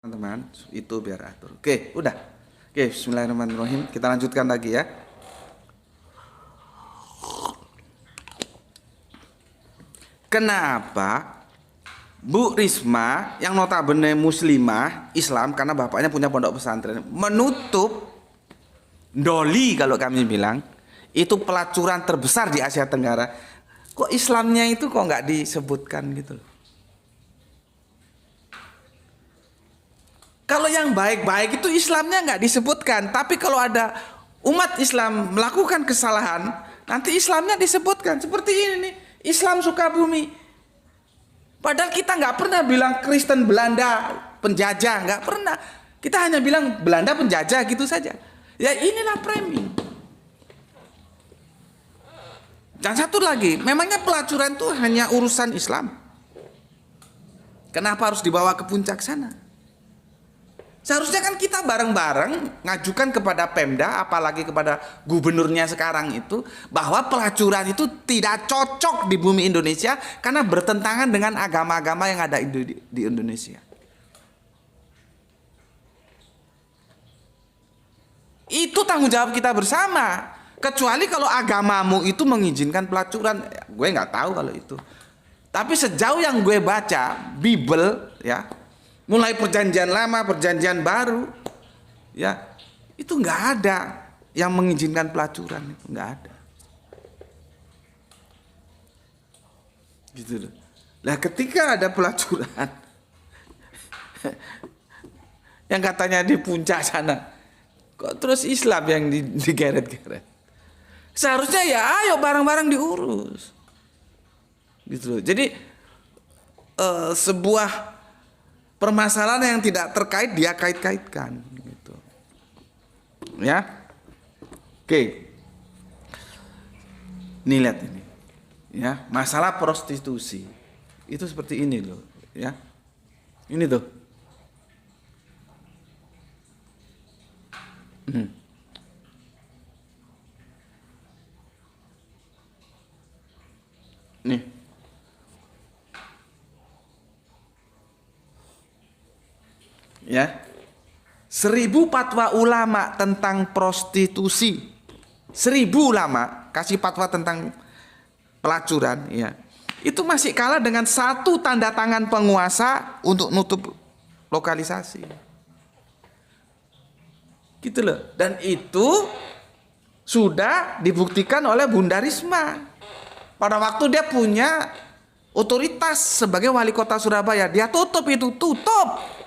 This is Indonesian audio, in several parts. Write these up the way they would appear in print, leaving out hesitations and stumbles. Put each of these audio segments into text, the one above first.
teman-teman, itu biar atur. Oke, udah. Oke, bismillahirrahmanirrahim. Kita lanjutkan lagi ya. Kenapa Bu Risma yang notabene muslimah Islam karena bapaknya punya pondok pesantren menutup doli, kalau kami bilang itu pelacuran terbesar di Asia Tenggara? Kok Islamnya itu kok nggak disebutkan gitu loh? Kalau yang baik-baik itu Islamnya nggak disebutkan, tapi kalau ada umat Islam melakukan kesalahan, nanti Islamnya disebutkan. Seperti ini nih, Islam Sukabumi. Padahal kita nggak pernah bilang Kristen Belanda penjajah, nggak pernah. Kita hanya bilang Belanda penjajah gitu saja. Ya inilah framing. Dan satu lagi, memangnya pelacuran itu hanya urusan Islam? Kenapa harus dibawa ke puncak sana? Seharusnya kan kita bareng-bareng ngajukan kepada Pemda, apalagi kepada gubernurnya sekarang itu, bahwa pelacuran itu tidak cocok di bumi Indonesia karena bertentangan dengan agama-agama yang ada di Indonesia. Itu tanggung jawab kita bersama. Kecuali kalau agamamu itu mengizinkan pelacuran, gue nggak tahu kalau itu. Tapi sejauh yang gue baca Bible ya, mulai perjanjian lama, perjanjian baru, ya itu nggak ada yang mengizinkan pelacuran, itu nggak ada. Gitu loh. Nah ketika ada pelacuran, yang katanya di puncak sana, kok terus Islam yang digeret-geret? Seharusnya ya ayo bareng-bareng diurus. Gitu loh. Jadi sebuah permasalahan yang tidak terkait dia kait-kaitkan gitu. Ya. Oke. Nih lihat ini. Ya, masalah prostitusi. Itu seperti ini loh, ya. Ini tuh. Nih. Ya, 1000 fatwa ulama tentang prostitusi, 1000 ulama kasih fatwa tentang pelacuran, ya itu masih kalah dengan satu tanda tangan penguasa untuk nutup lokalisasi, gitu loh. Dan itu sudah dibuktikan oleh Bunda Risma pada waktu dia punya otoritas sebagai wali kota Surabaya, dia tutup itu, tutup.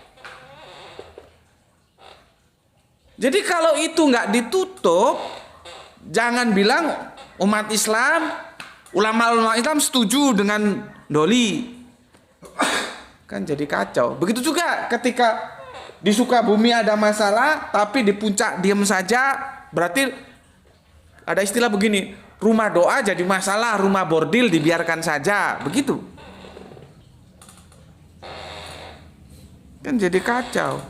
Jadi kalau itu nggak ditutup, jangan bilang umat Islam, ulama-ulama Islam setuju dengan doli, kan jadi kacau. Begitu juga ketika di Sukabumi ada masalah, tapi di puncak diam saja, berarti ada istilah begini, rumah doa jadi masalah, rumah bordil dibiarkan saja, begitu. Kan jadi kacau,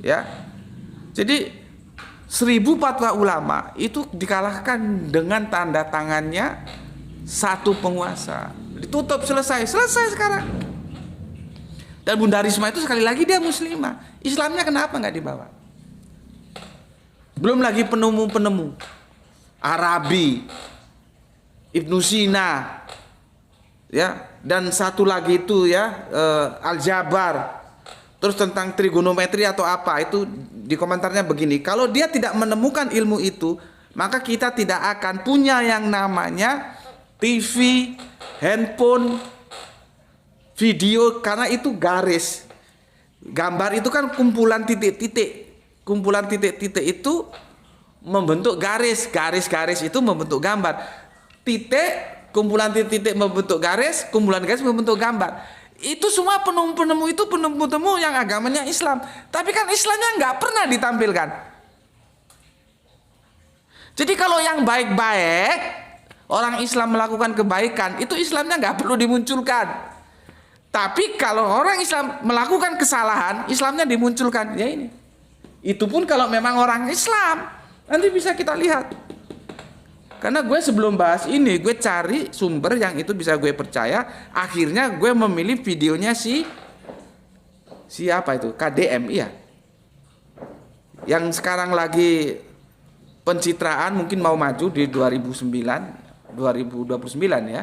ya. Jadi 1000 fatwa ulama itu dikalahkan dengan tanda tangannya satu penguasa. Ditutup, selesai sekarang. Dan Bunda Risma itu sekali lagi dia muslimah. Islamnya kenapa nggak dibawa? Belum lagi penemu-penemu Arabi, Ibnu Sina, ya, dan satu lagi itu ya Al-Jabar. Terus tentang trigonometri atau apa, itu di komentarnya begini, kalau dia tidak menemukan ilmu itu, maka kita tidak akan punya yang namanya TV, handphone, video, karena itu garis. Gambar itu kan kumpulan titik-titik. Kumpulan titik-titik itu membentuk garis, garis-garis itu membentuk gambar. Titik, kumpulan titik-titik membentuk garis, kumpulan garis membentuk gambar. Itu semua penemu-penemu itu penemu-penemu yang agamanya Islam. Tapi kan Islamnya nggak pernah ditampilkan. Jadi kalau yang baik-baik, orang Islam melakukan kebaikan, itu Islamnya nggak perlu dimunculkan. Tapi kalau orang Islam melakukan kesalahan, Islamnya dimunculkan. Ya ini. Itu pun kalau memang orang Islam. Nanti bisa kita lihat. Karena gue sebelum bahas ini, gue cari sumber yang itu bisa gue percaya. Akhirnya gue memilih videonya si siapa itu? KDM, iya. Yang sekarang lagi pencitraan mungkin mau maju di 2029 ya.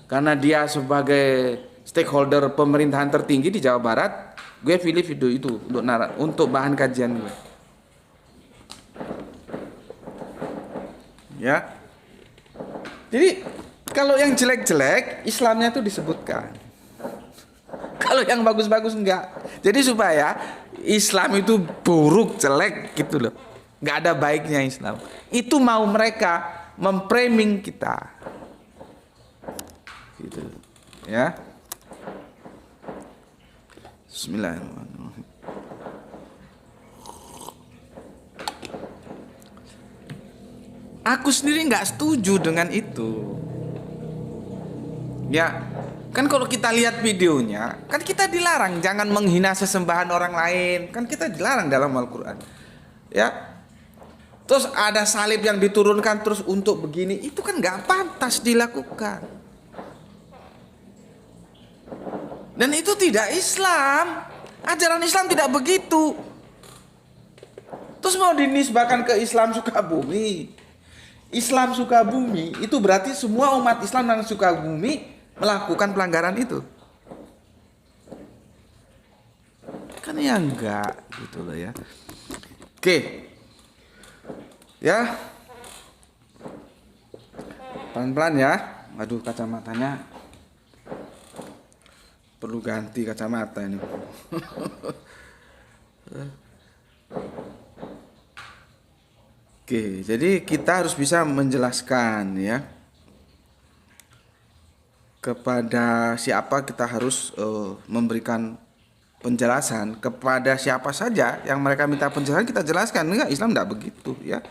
Karena dia sebagai stakeholder pemerintahan tertinggi di Jawa Barat, gue pilih video itu untuk bahan kajian gue. Ya. Jadi kalau yang jelek-jelek Islamnya itu disebutkan. Kalau yang bagus-bagus enggak. Jadi supaya Islam itu buruk, jelek gitu loh. Enggak ada baiknya Islam. Itu mau mereka memframing kita. Gitu. Ya. Bismillahirrahmanirrahim. Aku sendiri nggak setuju dengan itu. Ya, kan kalau kita lihat videonya, kan kita dilarang jangan menghina sesembahan orang lain. Kan kita dilarang dalam Al-Quran. Ya, terus ada salib yang diturunkan terus untuk begini, itu kan nggak pantas dilakukan. Dan itu tidak Islam. Ajaran Islam tidak begitu. Terus mau dinisbahkan ke Islam Sukabumi. Islam Sukabumi itu berarti semua umat Islam yang Sukabumi melakukan pelanggaran itu. Kan ya enggak gitu loh ya. Oke. Ya. Pelan-pelan ya. Aduh, kacamatanya perlu ganti kacamata ini. Oke, jadi kita harus bisa menjelaskan ya kepada siapa kita harus memberikan penjelasan, kepada siapa saja yang mereka minta penjelasan kita jelaskan. Enggak, Islam enggak begitu ya.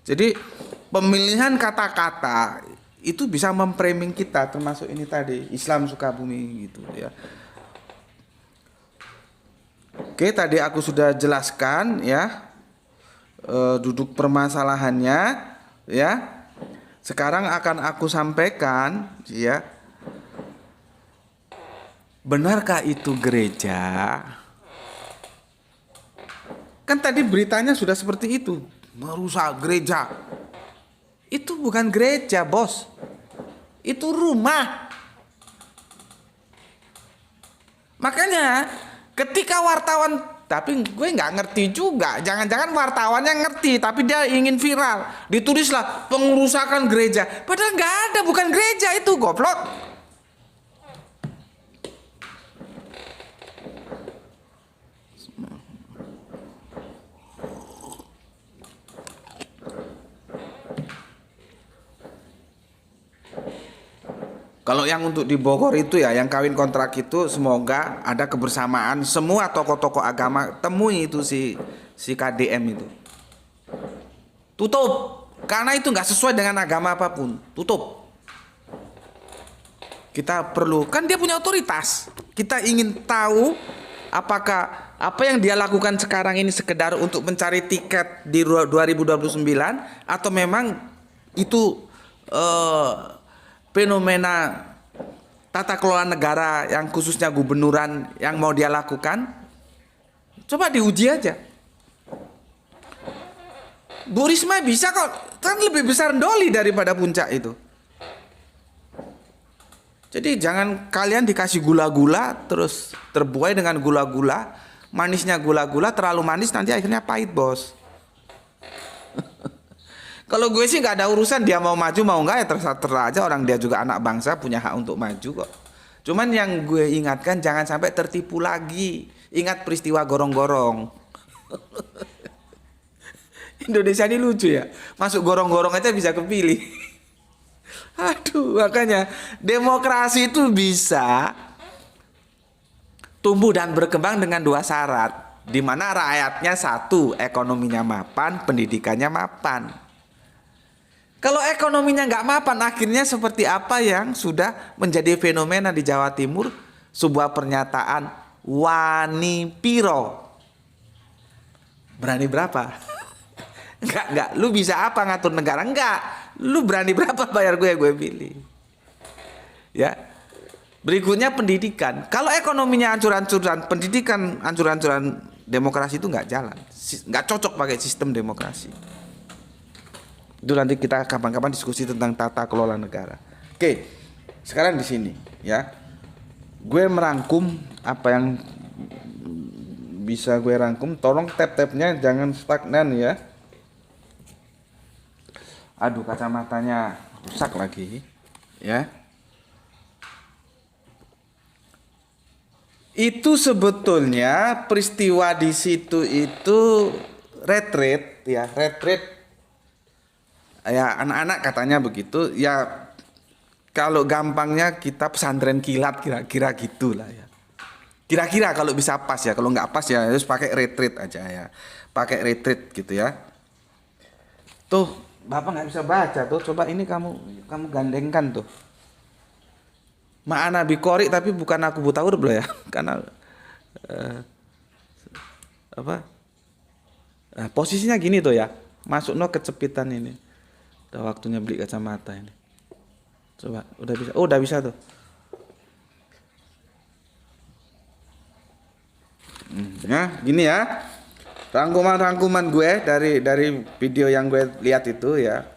Jadi pemilihan kata-kata itu bisa memframing kita, termasuk ini tadi Islam Sukabumi gitu ya. Oke, tadi aku sudah jelaskan ya duduk permasalahannya ya. Sekarang akan aku sampaikan ya, benarkah itu gereja? Kan tadi beritanya sudah seperti itu, merusak gereja. Itu bukan gereja, bos. Itu rumah. Makanya ketika wartawan, tapi gue nggak ngerti juga. Jangan-jangan wartawannya ngerti, tapi dia ingin viral. Ditulislah pengerusakan gereja. Padahal nggak ada, bukan gereja itu, goblok. Kalau yang untuk di Bogor itu ya, yang kawin kontrak itu, semoga ada kebersamaan semua tokoh-tokoh agama. Temui itu si KDM itu. Tutup, karena itu nggak sesuai dengan agama apapun. Tutup. Kita perlu, kan dia punya otoritas. Kita ingin tahu apakah apa yang dia lakukan sekarang ini sekedar untuk mencari tiket di 2029 atau memang itu fenomena tata kelola negara yang khususnya gubernuran yang mau dia lakukan. Coba diuji aja. Bu Risma bisa kok, kan lebih besar Doli daripada Puncak itu. Jadi jangan kalian dikasih gula-gula terus terbuai dengan gula-gula, manisnya gula-gula terlalu manis nanti akhirnya pahit, bos. Kalau gue sih nggak ada urusan dia mau maju mau nggak, ya terserah aja, orang dia juga anak bangsa punya hak untuk maju kok. Cuman yang gue ingatkan jangan sampai tertipu lagi. Ingat peristiwa gorong-gorong. Indonesia ini lucu ya, masuk gorong-gorong aja bisa kepilih. Aduh, makanya demokrasi itu bisa tumbuh dan berkembang dengan dua syarat, di mana rakyatnya satu, ekonominya mapan, pendidikannya mapan. Kalau ekonominya nggak mapan, akhirnya seperti apa yang sudah menjadi fenomena di Jawa Timur, sebuah pernyataan wani piro, berani berapa? Enggak, lu bisa apa ngatur negara? Enggak, lu berani berapa bayar gue pilih. Ya, Berikutnya pendidikan. Kalau ekonominya ancur-ancuran, pendidikan ancur-ancuran, demokrasi itu nggak jalan, nggak cocok pakai sistem demokrasi. Itu nanti kita kapan-kapan diskusi tentang tata kelola negara. Oke, sekarang di sini ya, gue merangkum apa yang bisa gue rangkum. Tolong tab-tabnya jangan stagnan ya. Aduh, kacamatanya rusak lagi ya. Itu sebetulnya peristiwa di situ itu retreat ya, retreat ya, anak-anak katanya begitu ya. Kalau gampangnya kita pesantren kilat, kira-kira gitulah ya. Kira-kira kalau bisa pas ya, kalau nggak pas ya harus pakai retreat aja ya, pakai retreat gitu ya. Tuh Bapak nggak bisa baca tuh, coba ini kamu gandengkan tuh. Ma'ana biqori, tapi bukan aku buta huruf loh ya, karena apa posisinya gini tuh ya, masuk no kecepitan ini. Udah waktunya beli kacamata ini. Coba, udah bisa. Oh, udah bisa tuh. Ya, gini ya. Rangkuman-rangkuman gue dari video yang gue lihat itu ya.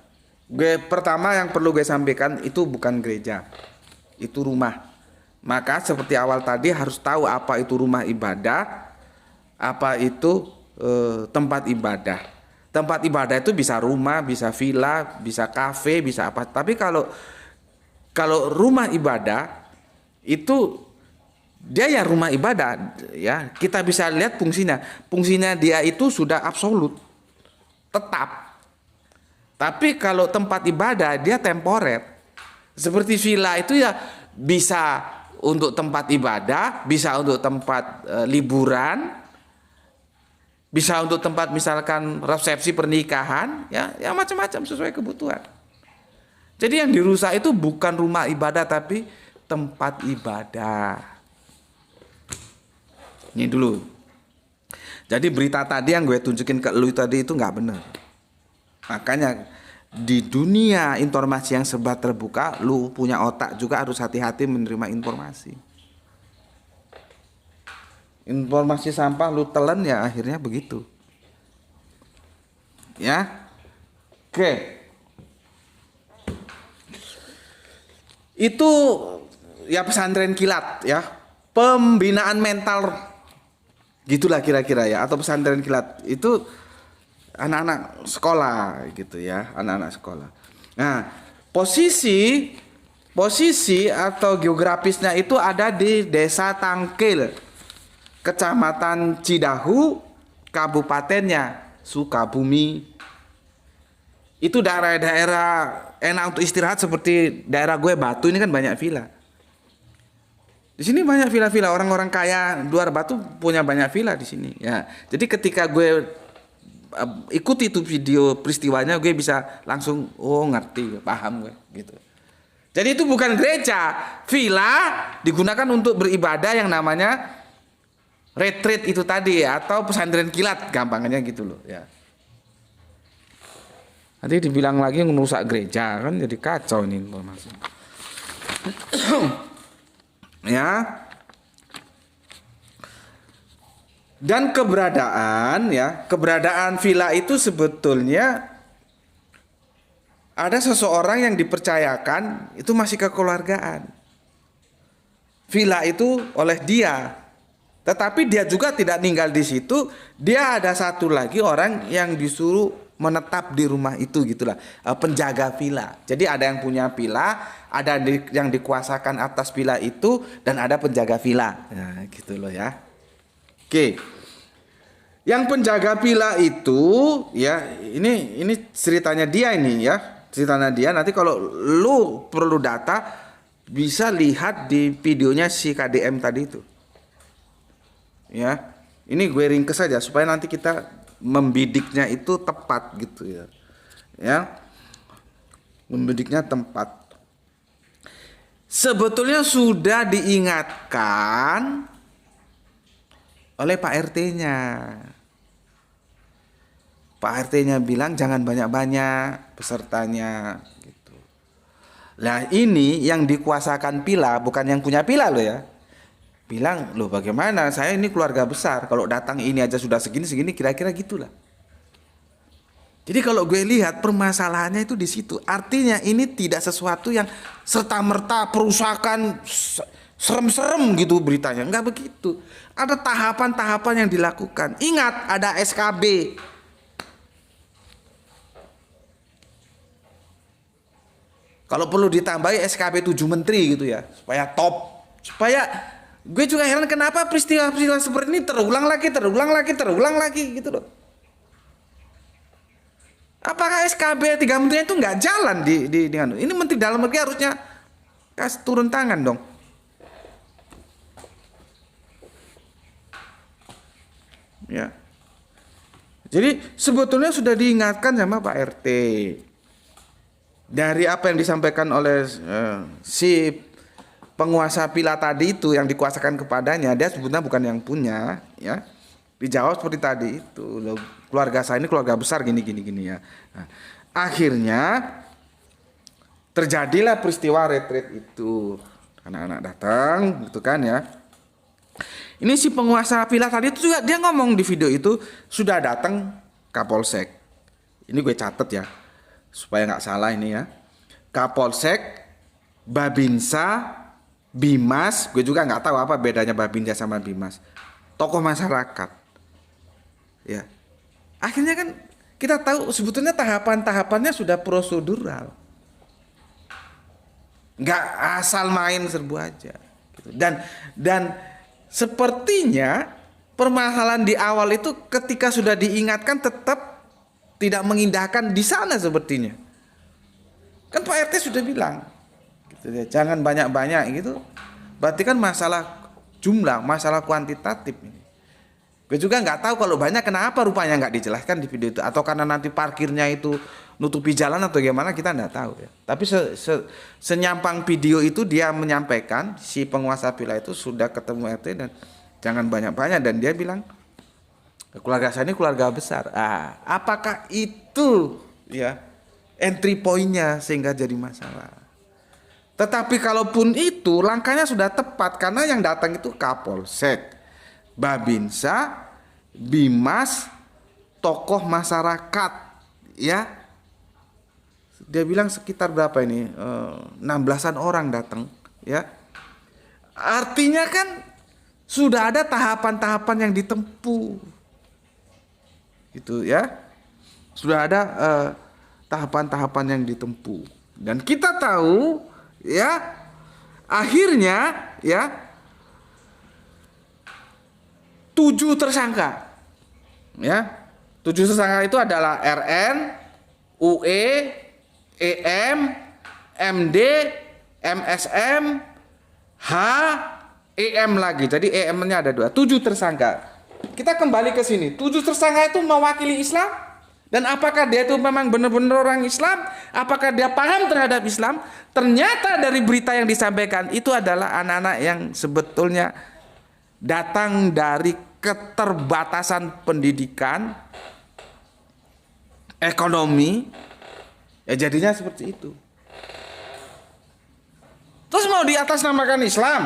Gue pertama yang perlu gue sampaikan itu bukan gereja. Itu rumah. Maka seperti awal tadi harus tahu apa itu rumah ibadah, apa itu tempat ibadah. Tempat ibadah itu bisa rumah, bisa villa, bisa kafe, bisa apa. Tapi kalau rumah ibadah itu dia ya rumah ibadah ya. Kita bisa lihat fungsinya. Fungsinya dia itu sudah absolut, tetap. Tapi kalau tempat ibadah dia temporer. Seperti villa itu ya bisa untuk tempat ibadah, bisa untuk tempat liburan, bisa untuk tempat misalkan resepsi pernikahan, ya macam-macam sesuai kebutuhan. Jadi yang dirusak itu bukan rumah ibadah tapi tempat ibadah. Ini dulu. Jadi berita tadi yang gue tunjukin ke lu tadi itu nggak benar. Makanya di dunia informasi yang serba terbuka, lu punya otak juga harus hati-hati menerima informasi. Informasi sampah lu telan ya akhirnya begitu. Ya. Oke. Itu ya pesantren kilat ya. Pembinaan mental gitulah kira-kira ya, atau pesantren kilat itu anak-anak sekolah gitu ya, anak-anak sekolah. Nah, posisi atau geografisnya itu ada di Desa Tangkil, Kecamatan Cidahu, kabupatennya Sukabumi. Itu daerah-daerah enak untuk istirahat seperti daerah gue Batu ini kan banyak villa. Di sini banyak villa-villa, orang-orang kaya luar Batu punya banyak villa di sini ya. Jadi ketika gue ikuti itu video peristiwanya, gue bisa langsung ngerti, paham gue gitu. Jadi itu bukan gereja, villa digunakan untuk beribadah yang namanya retreat itu tadi atau pesantren kilat, gampangnya gitu loh ya. Nanti dibilang lagi ngerusak gereja kan jadi kacau ini informasi. Ya. Dan keberadaan villa itu sebetulnya ada seseorang yang dipercayakan itu masih kekeluargaan. Villa itu oleh dia. Tetapi dia juga tidak tinggal di situ, dia ada satu lagi orang yang disuruh menetap di rumah itu gitulah, penjaga villa. Jadi ada yang punya villa, ada yang dikuasakan atas villa itu, dan ada penjaga villa. Nah, gitu loh ya. Oke. Yang penjaga villa itu ya, ini ceritanya dia ini ya. Ceritanya dia, nanti kalau lu perlu data bisa lihat di videonya si KDM tadi itu. Ya, ini gue ringkes saja supaya nanti kita membidiknya itu tepat gitu ya. Ya, membidiknya tempat. Sebetulnya sudah diingatkan oleh Pak RT-nya. Pak RT-nya bilang jangan banyak-banyak pesertanya gitu. Lah ini yang dikuasakan Pila, bukan yang punya Pila loh ya. Bilang, loh bagaimana, saya ini keluarga besar, kalau datang ini aja sudah segini-segini, kira-kira gitulah. Jadi kalau gue lihat permasalahannya itu di situ. Artinya ini tidak sesuatu yang serta-merta perusakan serem-serem gitu beritanya. Enggak begitu. Ada tahapan-tahapan yang dilakukan. Ingat ada SKB. Kalau perlu ditambahi SKB 7 menteri gitu ya. Supaya top. Supaya gue juga heran kenapa peristiwa-peristiwa seperti ini terulang lagi gitu loh. Apakah SKB 3 menteri itu nggak jalan ini Menteri Dalam Negeri harusnya kasih turun tangan dong. Ya. Jadi sebetulnya sudah diingatkan sama Pak RT. Dari apa yang disampaikan oleh si penguasa Pila tadi itu yang dikuasakan kepadanya, dia sebetulnya bukan yang punya, ya. Dijawab seperti tadi itu, loh, keluarga saya ini keluarga besar gini ya. Nah, akhirnya terjadilah peristiwa retreat itu, anak-anak datang, gitu kan ya. Ini si penguasa Pila tadi itu juga dia ngomong di video itu sudah datang Kapolsek. Ini gue catet ya, supaya nggak salah ini ya. Kapolsek, Babinsa, Bimas, gue juga nggak tahu apa bedanya Babinsa sama Bimas. Tokoh masyarakat. Ya, akhirnya kan kita tahu sebetulnya tahapan-tahapannya sudah prosedural, nggak asal main serbu aja. Gitu. Dan sepertinya permasalahan di awal itu ketika sudah diingatkan tetap tidak mengindahkan di sana sepertinya. Kan Pak RT sudah bilang, gitu ya, jangan banyak-banyak gitu. Berarti kan masalah jumlah, masalah kuantitatif ini. Gue juga nggak tahu kalau banyak kenapa rupanya nggak dijelaskan di video itu, atau karena nanti parkirnya itu nutupi jalan atau gimana kita nggak tahu ya. Tapi senyampang video itu dia menyampaikan si penguasa Pila itu sudah ketemu RT dan jangan banyak-banyak, dan dia bilang keluarga saya ini keluarga besar. Apakah itu ya entry pointnya sehingga jadi masalah? Tetapi kalaupun itu langkahnya sudah tepat karena yang datang itu Kapolsek, Babinsa, Bimas, tokoh masyarakat, ya. Dia bilang sekitar berapa ini? 16-an orang datang, ya. Artinya kan sudah ada tahapan-tahapan yang ditempuh. Gitu ya. Sudah ada tahapan-tahapan yang ditempuh. Dan kita tahu ya, akhirnya ya 7 tersangka, ya 7 tersangka itu adalah RN, UE, EM, MD, MSM, H, EM lagi. Jadi EM-nya ada 2, 7 tersangka. Kita kembali ke sini. 7 tersangka itu mewakili Islam, dan apakah dia itu memang benar-benar orang Islam? Apakah dia paham terhadap Islam? Ternyata dari berita yang disampaikan itu adalah anak-anak yang sebetulnya datang dari keterbatasan pendidikan, ekonomi, ya jadinya seperti itu. Terus mau di atas namakan Islam?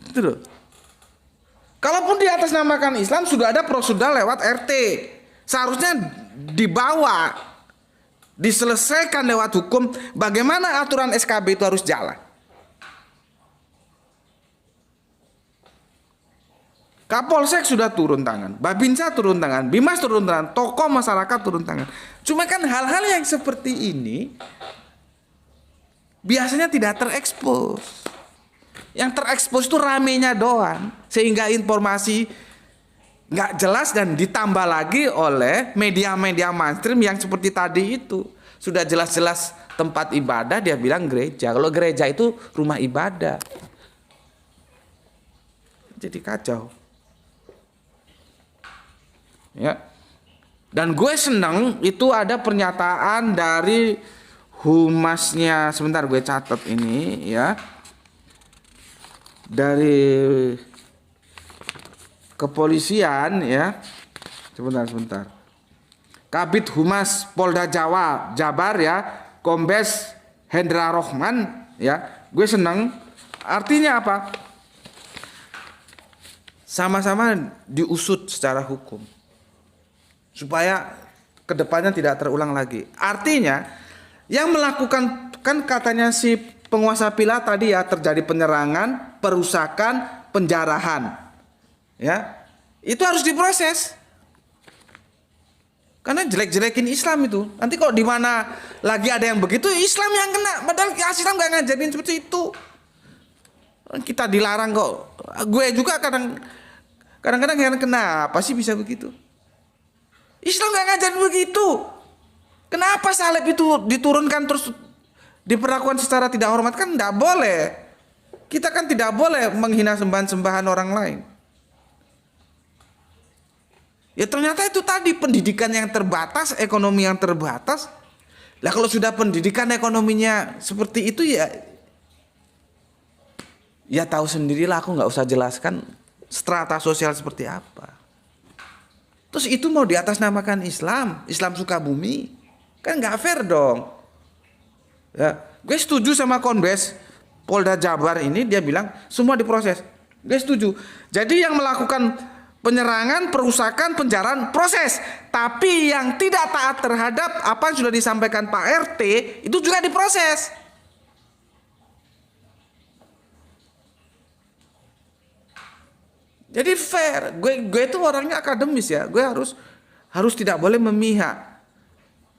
Itu loh. Kalaupun di atas namakan Islam sudah ada prosedur lewat RT, seharusnya dibawa, diselesaikan lewat hukum. Bagaimana aturan SKB itu harus jalan. Kapolsek sudah turun tangan, Babinsa turun tangan, Bimas turun tangan, tokoh masyarakat turun tangan. Cuma kan hal-hal yang seperti ini biasanya tidak terekspos. Yang terekspos itu ramenya doang, sehingga informasi nggak jelas dan ditambah lagi oleh media-media mainstream yang seperti tadi itu. Sudah jelas-jelas tempat ibadah dia bilang gereja. Kalau gereja itu rumah ibadah. Jadi kacau. Ya. Dan gue senang itu ada pernyataan dari humasnya, sebentar gue catat ini ya. Dari kepolisian ya. Sebentar. Kabid Humas Polda Jabar ya, Kombes Hendra Rohman ya. Gue seneng. Artinya apa? Sama-sama diusut secara hukum supaya kedepannya tidak terulang lagi. Artinya yang melakukan, kan katanya si penguasa villa tadi ya, terjadi penyerangan, perusakan, penjarahan, ya itu harus diproses. Karena jelek-jelekin Islam itu. Nanti kok di mana lagi ada yang begitu, Islam yang kena. Padahal Islam nggak ngajarin seperti itu. Kita dilarang kok. Gue juga kadang-kadang yang kenapa sih bisa begitu? Islam nggak ngajarin begitu. Kenapa salib itu diturunkan terus diperlakukan secara tidak hormat? Kan nggak boleh. Kita kan tidak boleh menghina sembahan-sembahan orang lain. Ya ternyata itu tadi, pendidikan yang terbatas, ekonomi yang terbatas. Lah kalau sudah pendidikan ekonominya seperti itu ya tahu sendirilah, aku nggak usah jelaskan strata sosial seperti apa. Terus itu mau diatasnamakan Islam Sukabumi, kan nggak fair dong. Ya, gue setuju sama Kombes Polda Jabar ini, dia bilang semua diproses. Gue setuju. Jadi yang melakukan penyerangan, perusakan, penjarahan, proses. Tapi yang tidak taat terhadap apa yang sudah disampaikan Pak RT, itu juga diproses. Jadi fair. Gue itu orangnya akademis ya. Gue harus tidak boleh memihak.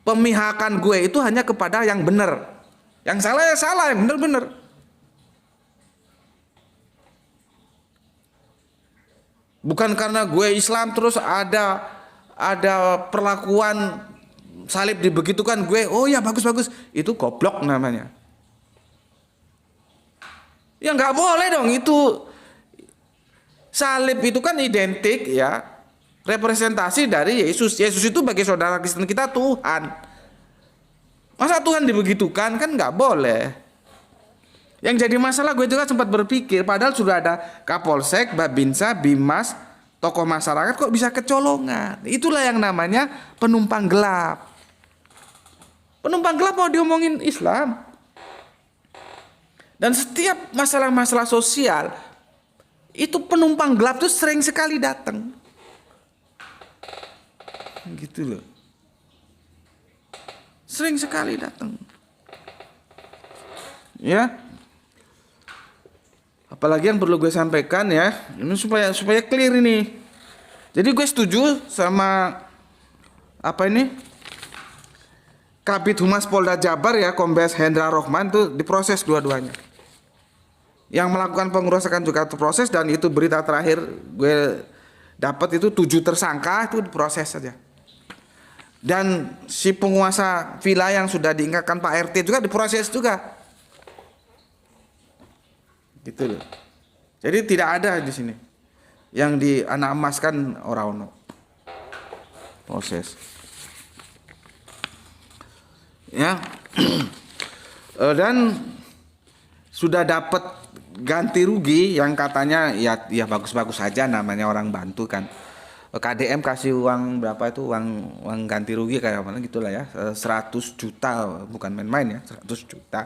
Pemihakan gue itu hanya kepada yang benar. Yang salah ya salah, yang benar-benar. Bukan karena gue Islam terus ada perlakuan salib dibegitukan, gue oh ya bagus, itu goblok namanya. Ya nggak boleh dong, itu salib itu kan identik ya, representasi dari Yesus. Yesus itu bagi saudara Kristen kita Tuhan. Masa Tuhan dibegitukan? Kan nggak boleh. Yang jadi masalah, gue juga sempat berpikir, padahal sudah ada Kapolsek, Babinsa, Bimas, tokoh masyarakat, kok bisa kecolongan. Itulah yang namanya penumpang gelap. Penumpang gelap mau diomongin Islam. Dan setiap masalah-masalah sosial, itu penumpang gelap tuh sering sekali datang. Gitu loh. Sering sekali datang. Ya. Apalagi yang perlu gue sampaikan ya, ini supaya clear ini. Jadi gue setuju sama Kabid Humas Polda Jabar ya, Kombes Hendra Rohman, tuh diproses dua-duanya. Yang melakukan pengerusakan juga terproses, dan itu berita terakhir gue dapat itu 7 tersangka itu diproses saja. Dan si penguasa villa yang sudah diingatkan Pak RT juga diproses juga. Gitu loh. Jadi tidak ada di sini yang dianak emaskan orang proses. Ya. Dan sudah dapat ganti rugi yang katanya ya bagus-bagus saja, namanya orang bantu kan. KDM kasih uang berapa itu, uang ganti rugi kayak mana gitulah ya, 100 juta, bukan main-main ya, 100 juta.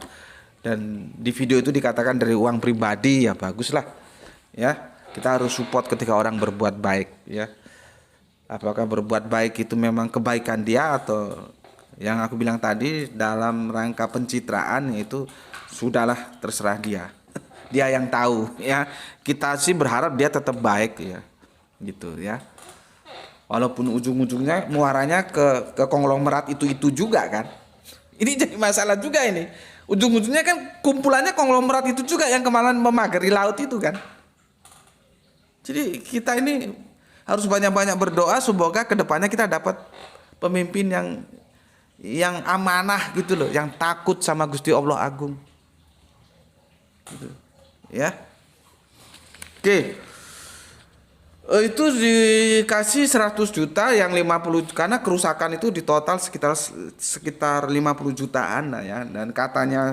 Dan di video itu dikatakan dari uang pribadi, ya baguslah ya, kita harus support ketika orang berbuat baik ya. Apakah berbuat baik itu memang kebaikan dia, atau yang aku bilang tadi dalam rangka pencitraan, itu sudahlah terserah dia. Dia yang tahu ya. Kita sih berharap dia tetap baik ya, gitu ya. Walaupun ujung-ujungnya muaranya ke konglomerat itu juga kan. Ini jadi masalah juga ini. Ujung-ujungnya kan kumpulannya konglomerat itu juga yang kemarin memagari laut itu kan. Jadi kita ini harus banyak-banyak berdoa semoga kedepannya kita dapat pemimpin yang amanah gitu loh, yang takut sama Gusti Allah Agung. Gitu. Ya. Oke. Itu dikasih 100 juta, yang 50 karena kerusakan itu di total sekitar 50 jutaan lah ya. Dan katanya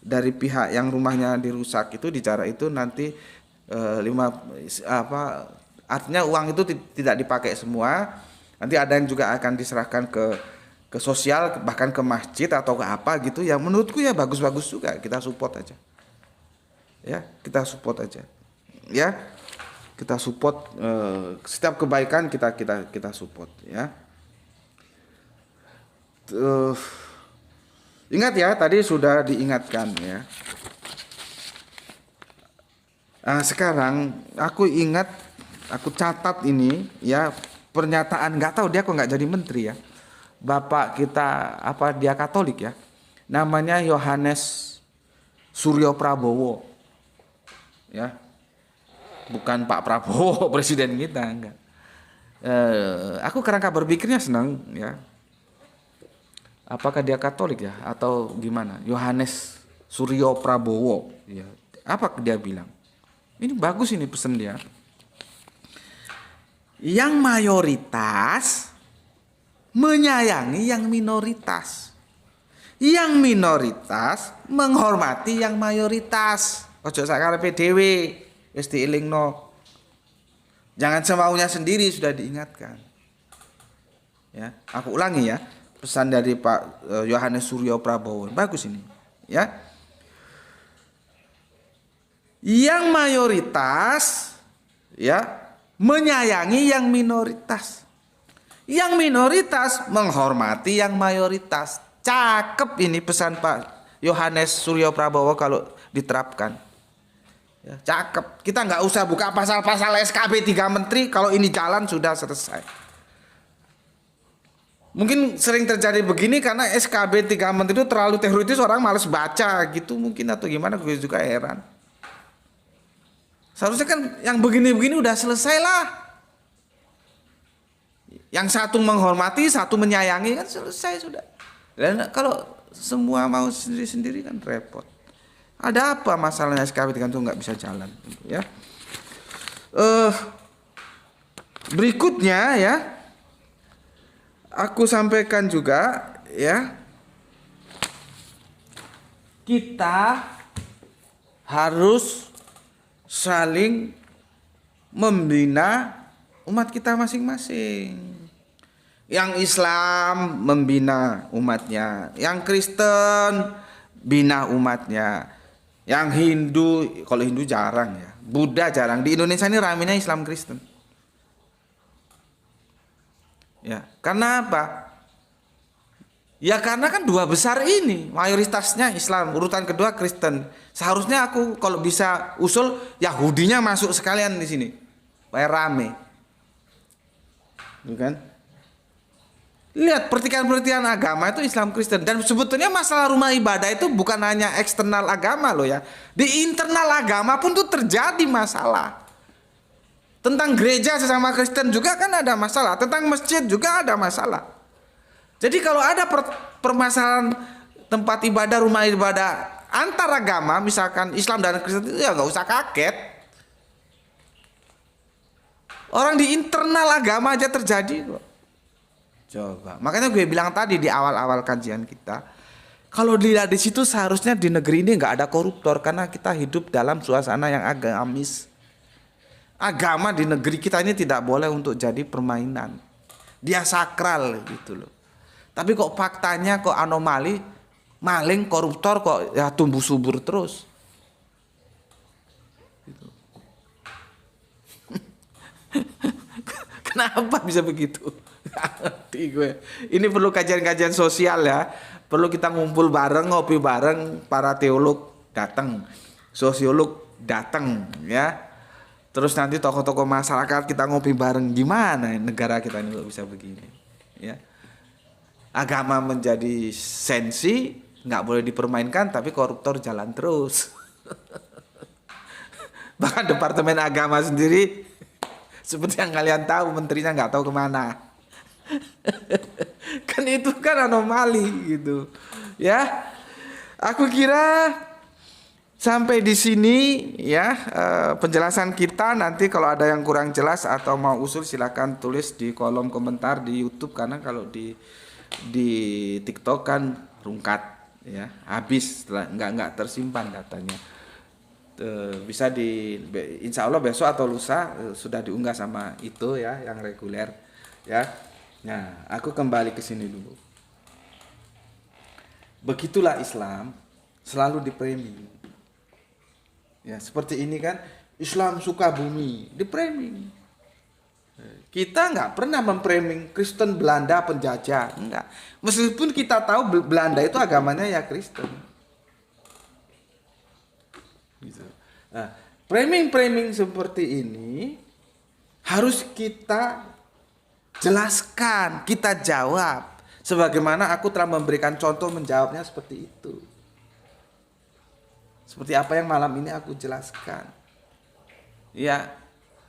dari pihak yang rumahnya dirusak itu bicara itu nanti artinya uang itu tidak dipakai semua, Nanti ada yang juga akan diserahkan ke sosial, bahkan ke masjid atau ke apa gitu. Yang menurutku ya bagus-bagus juga, kita support aja. Ya, kita support aja. Ya, kita support setiap kebaikan kita support. Ya. Ingat ya, tadi sudah diingatkan ya. Sekarang aku ingat, aku catat ini ya, pernyataan, nggak tahu dia kok nggak jadi menteri ya. Bapak kita apa dia Katolik ya. Namanya Yohanes Suryo Prabowo. Ya. Bukan Pak Prabowo presiden kita, enggak. Aku kerangka berpikirnya senang ya. Apakah dia Katolik ya atau gimana? Yohanes Suryo Prabowo ya. Apa dia bilang? Ini bagus ini pesan dia. Yang mayoritas menyayangi yang minoritas. Yang minoritas menghormati yang mayoritas. Ojo sakarepe dhewe, wis dielingno. Jangan semaunya sendiri, sudah diingatkan. Ya, aku ulangi ya, pesan dari Pak Yohanes Suryo Prabowo. Bagus ini, ya. Yang mayoritas ya menyayangi yang minoritas. Yang minoritas menghormati yang mayoritas. Cakep ini pesan Pak Yohanes Suryo Prabowo kalau diterapkan. Ya, cakep. Kita nggak usah buka pasal-pasal SKB 3 menteri, kalau ini jalan sudah selesai. Mungkin sering terjadi begini karena SKB 3 menteri itu terlalu teoritis, orang malas baca gitu mungkin atau gimana, gue juga heran. Seharusnya kan yang begini-begini udah selesai lah. Yang satu menghormati, satu menyayangi, kan selesai sudah. Dan kalau semua mau sendiri-sendiri kan repot. Ada apa masalahnya SKB 3 itu nggak bisa jalan, ya? Berikutnya ya, aku sampaikan juga ya, kita harus saling membina umat kita masing-masing. Yang Islam membina umatnya, yang Kristen bina umatnya, yang Hindu, kalau Hindu jarang ya, Buddha jarang. Di Indonesia ini ramainya Islam Kristen. Ya, karena apa? Ya karena kan dua besar ini mayoritasnya Islam, urutan kedua Kristen. Seharusnya aku kalau bisa usul Yahudinya masuk sekalian di sini, supaya rame, bukan? Lihat pertikaian-pertikaian agama itu Islam Kristen, dan sebetulnya masalah rumah ibadah itu bukan hanya eksternal agama loh ya. Di internal agama pun tuh terjadi masalah. Tentang gereja sesama Kristen juga kan ada masalah, tentang masjid juga ada masalah. Jadi kalau ada permasalahan tempat ibadah, rumah ibadah antar agama, misalkan Islam dan Kristen, itu ya nggak usah kaget. Orang di internal agama aja terjadi kok. Coba, makanya gue bilang tadi di awal-awal kajian kita, kalau dilihat di situ seharusnya di negeri ini nggak ada koruptor karena kita hidup dalam suasana yang agamis. Agama di negeri kita ini tidak boleh untuk jadi permainan, dia sakral gitu loh. Tapi kok faktanya kok anomali, maling, koruptor kok ya tumbuh subur terus. Gitu. Kenapa bisa begitu? Ngerti gue. Ini perlu kajian-kajian sosial ya. Perlu kita ngumpul bareng, ngopi bareng, para teolog datang, sosiolog datang ya. Terus nanti tokoh-tokoh masyarakat kita ngopi bareng, gimana negara kita ini kok bisa begini ya. Agama menjadi sensi, nggak boleh dipermainkan, tapi koruptor jalan terus. Bahkan Departemen Agama sendiri, seperti yang kalian tahu, menterinya nggak tahu kemana. Kan itu kan anomali gitu ya. Aku kira sampai di sini ya penjelasan kita. Nanti kalau ada yang kurang jelas atau mau usul silakan tulis di kolom komentar di YouTube, karena kalau di TikTok kan rungkat ya, habis nggak tersimpan datanya. Bisa insya Allah besok atau lusa sudah diunggah sama itu ya, yang reguler ya. Nah, aku kembali ke sini dulu. Begitulah Islam selalu di-framing. Ya, seperti ini kan, Islam suka bumi, di-framing. Kita nggak pernah memframing Kristen Belanda penjajah, enggak. Meskipun kita tahu Belanda itu agamanya ya Kristen. Gitu. Nah, framing-framing seperti ini harus kita jelaskan, kita jawab. Sebagaimana aku telah memberikan contoh menjawabnya seperti itu. Seperti apa yang malam ini aku jelaskan. Ya,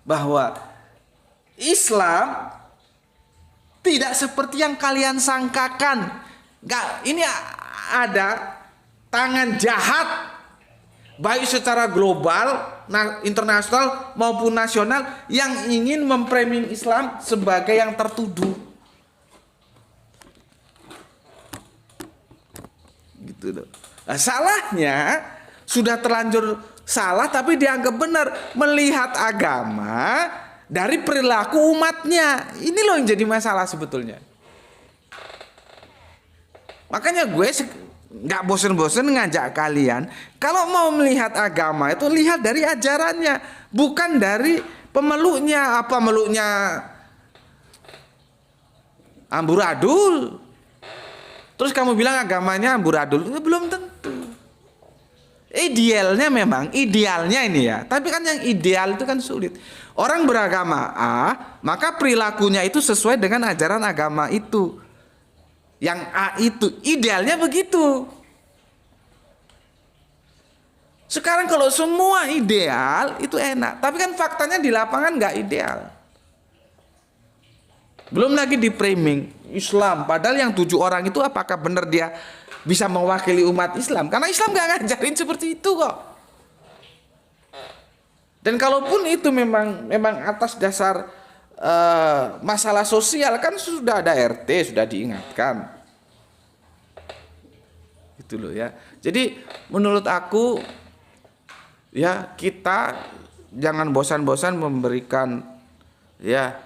bahwa Islam tidak seperti yang kalian sangkakan. Enggak, ini ada tangan jahat baik secara global, internasional maupun nasional yang ingin memframing Islam sebagai yang tertuduh. Gitu loh. Nah, salahnya sudah terlanjur salah tapi dianggap benar melihat agama dari perilaku umatnya. Ini loh yang jadi masalah sebetulnya. Makanya gue nggak bosen-bosen ngajak kalian kalau mau melihat agama itu lihat dari ajarannya, bukan dari pemeluknya. Apa meluknya amburadul, terus kamu bilang agamanya amburadul, itu belum tentu. Idealnya memang, idealnya ini ya, tapi kan yang ideal itu kan sulit. Orang beragama A, maka perilakunya itu sesuai dengan ajaran agama itu. Yang A itu, idealnya begitu. Sekarang kalau semua ideal, itu enak. Tapi kan faktanya di lapangan nggak ideal. Belum lagi di framing Islam, padahal yang 7 orang itu apakah benar dia bisa mewakili umat Islam? Karena Islam nggak ngajarin seperti itu kok. Dan kalaupun itu memang atas dasar masalah sosial, kan sudah ada RT, sudah diingatkan. Gitu loh ya. Jadi menurut aku ya, kita jangan bosan-bosan memberikan ya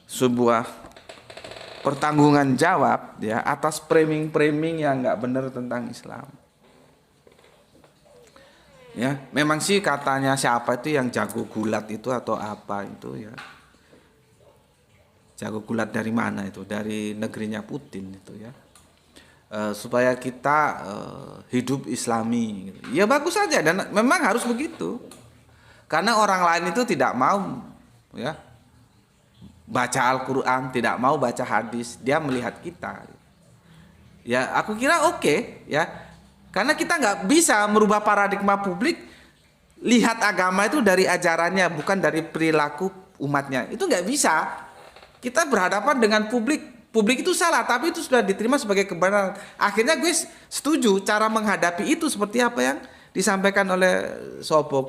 sebuah pertanggungan jawab ya atas framing-framing yang nggak benar tentang Islam. Ya, memang sih katanya siapa itu yang jago gulat itu atau apa itu ya. Jago gulat dari mana itu? Dari negerinya Putin itu ya. Supaya kita hidup Islami gitu. Ya bagus saja dan memang harus begitu. Karena orang lain itu tidak mau ya baca Al-Quran, tidak mau baca hadis, dia melihat kita. Ya, aku kira oke, ya, karena kita nggak bisa merubah paradigma publik. Lihat agama itu dari ajarannya, bukan dari perilaku umatnya. Itu nggak bisa. Kita berhadapan dengan publik itu salah, tapi itu sudah diterima sebagai kebenaran. Akhirnya gue setuju cara menghadapi itu seperti apa yang disampaikan oleh sopo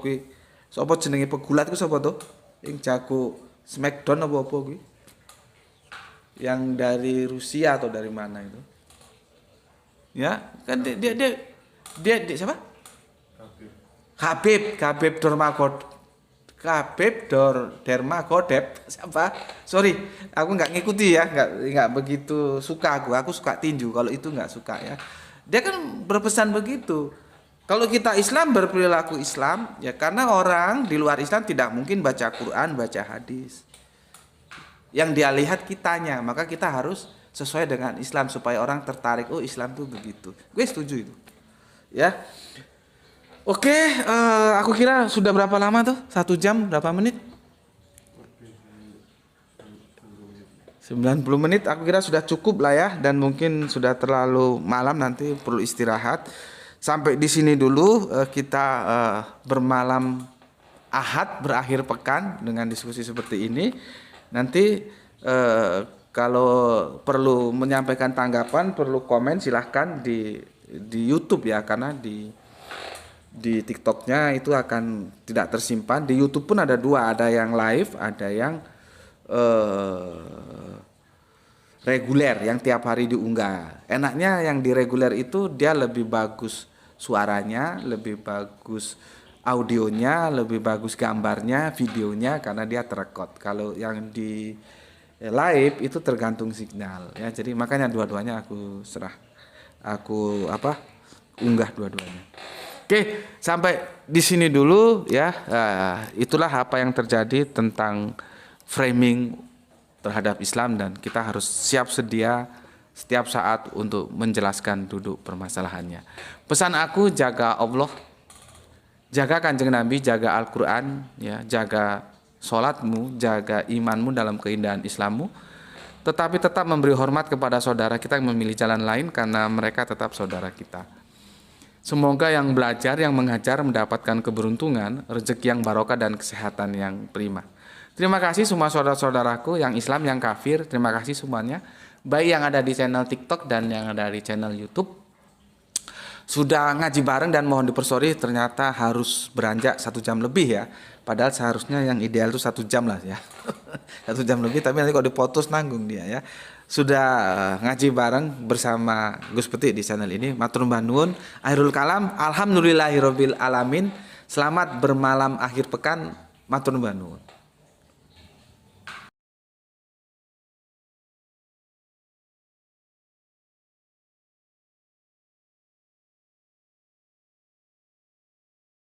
jenenge pegulat itu sopo tuh, yang jago Smackdown apa gue? Yang dari Rusia atau dari mana itu? Ya, kan dia siapa? Khabib Nurmagomedov siapa? Sorry, aku nggak ngikuti ya, nggak begitu suka aku. Aku suka tinju, kalau itu nggak suka ya. Dia kan berpesan begitu. Kalau kita Islam berperilaku Islam, ya karena orang di luar Islam tidak mungkin baca Quran, baca hadis. Yang dia lihat kitanya, maka kita harus sesuai dengan Islam supaya orang tertarik. Oh, Islam tuh begitu. Gue setuju itu. Ya. Oke, aku kira sudah berapa lama tuh? 1 jam, berapa menit? 90 menit, aku kira sudah cukup lah ya. Dan mungkin sudah terlalu malam, nanti perlu istirahat. Sampai di sini dulu kita bermalam Ahad, berakhir pekan dengan diskusi seperti ini. Nanti kalau perlu menyampaikan tanggapan, perlu komen, silahkan di YouTube ya, karena di TikToknya itu akan tidak tersimpan. Di YouTube pun ada 2, ada yang live, ada yang reguler yang tiap hari diunggah. Enaknya yang di reguler itu dia lebih bagus suaranya, lebih bagus audionya, lebih bagus gambarnya, videonya, karena dia terekod. Kalau yang di live itu tergantung signal ya. Jadi makanya dua-duanya aku unggah dua-duanya. Oke, sampai di sini dulu ya. Itulah apa yang terjadi tentang framing terhadap Islam, dan kita harus siap sedia setiap saat untuk menjelaskan duduk permasalahannya. Pesan aku, jaga Allah, jaga Kanjeng Nabi, jaga Al-Quran, ya, jaga sholatmu, jaga imanmu dalam keindahan Islammu, tetapi tetap memberi hormat kepada saudara kita yang memilih jalan lain, karena mereka tetap saudara kita. Semoga yang belajar, yang mengajar mendapatkan keberuntungan, rezeki yang barokah, dan kesehatan yang prima. Terima kasih semua saudara-saudaraku yang Islam, yang kafir, terima kasih semuanya. Baik yang ada di channel TikTok dan yang ada di channel YouTube. Sudah ngaji bareng, dan mohon dipersori ternyata harus beranjak 1 jam lebih ya. Padahal seharusnya yang ideal itu 1 jam lah ya. 1 jam lebih, tapi nanti kalau dipotong nanggung dia ya. Sudah ngaji bareng bersama Gus Peti di channel ini. Matur nuwun. Akhirul kalam, alhamdulillahirabbil alamin. Selamat bermalam akhir pekan. Matur nuwun.